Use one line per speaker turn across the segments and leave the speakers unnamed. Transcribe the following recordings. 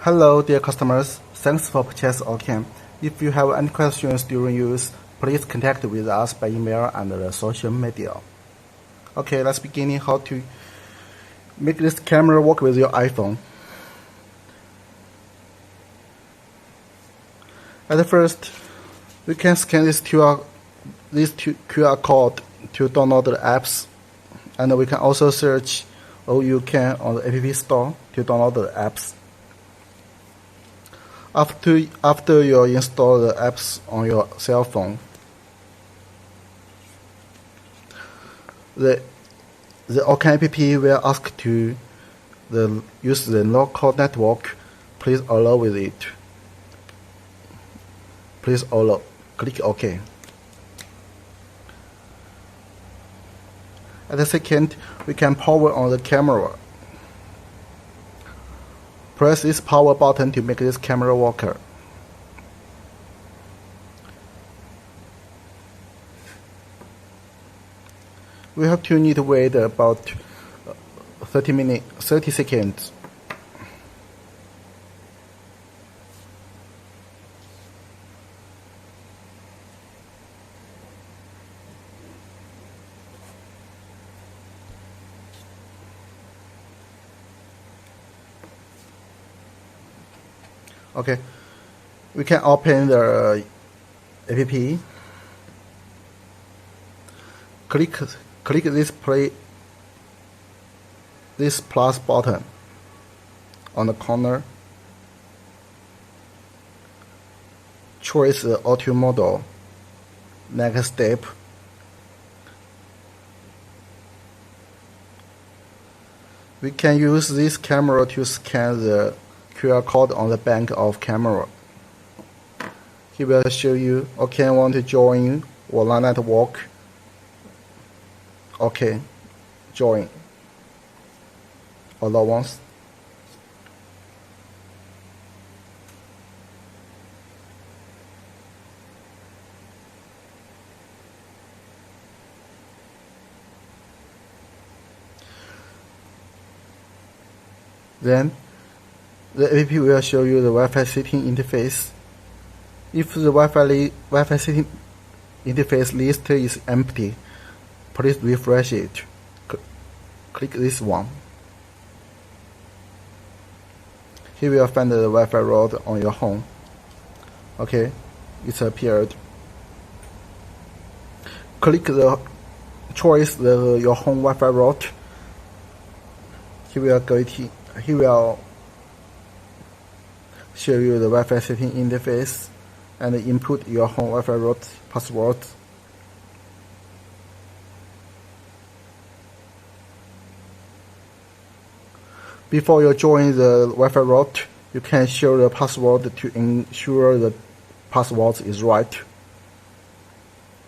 Hello, dear customers. Thanks for purchasing OUCAM. If you have any questions during use, please contact with us by email and the social media. Okay, let's begin how to make this camera work with your iPhone. At first, we can scan this QR code to download the apps, and we can also search OUCAM on the App Store to download the apps. After you install the apps on your cell phone, the OUCAM app will ask to use the local network. Please allow with it. Please allow. Click OK. At the second, we can power on the camera. Press this power button to make this camera work. We have to need to wait about 30 seconds. Okay, we can open the app. Click this plus button on the corner. Choose the auto model. Next step. We can use this camera to scan the QR code on the back of camera. He will show you, okay, I want to join online network. Okay, join. Allow once. Then the app will show you the Wi-Fi setting interface. If the Wi-Fi setting interface list is empty, please refresh it. Click this one. He will find the Wi-Fi route on your home. Okay, it's appeared. Choose your home Wi-Fi route. He will show you the Wi-Fi setting interface and input your home Wi-Fi route password. Before you join the Wi-Fi route, you can share the password to ensure the password is right.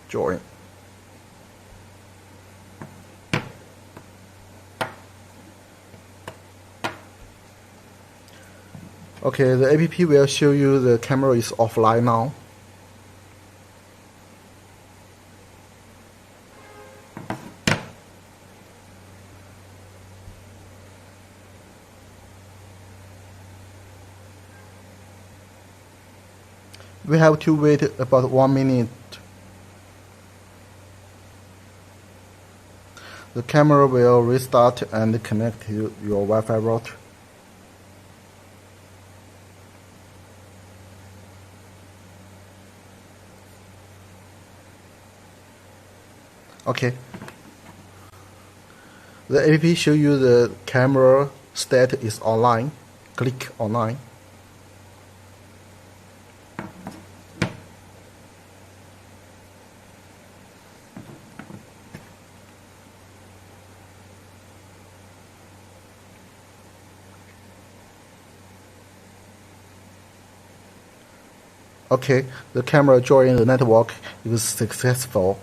Join. Okay, the app will show you the camera is offline now. We have to wait about 1 minute. The camera will restart and connect to your Wi-Fi route. Okay. The app show you the camera state is online. Click online. Okay, the camera joining the network is successful.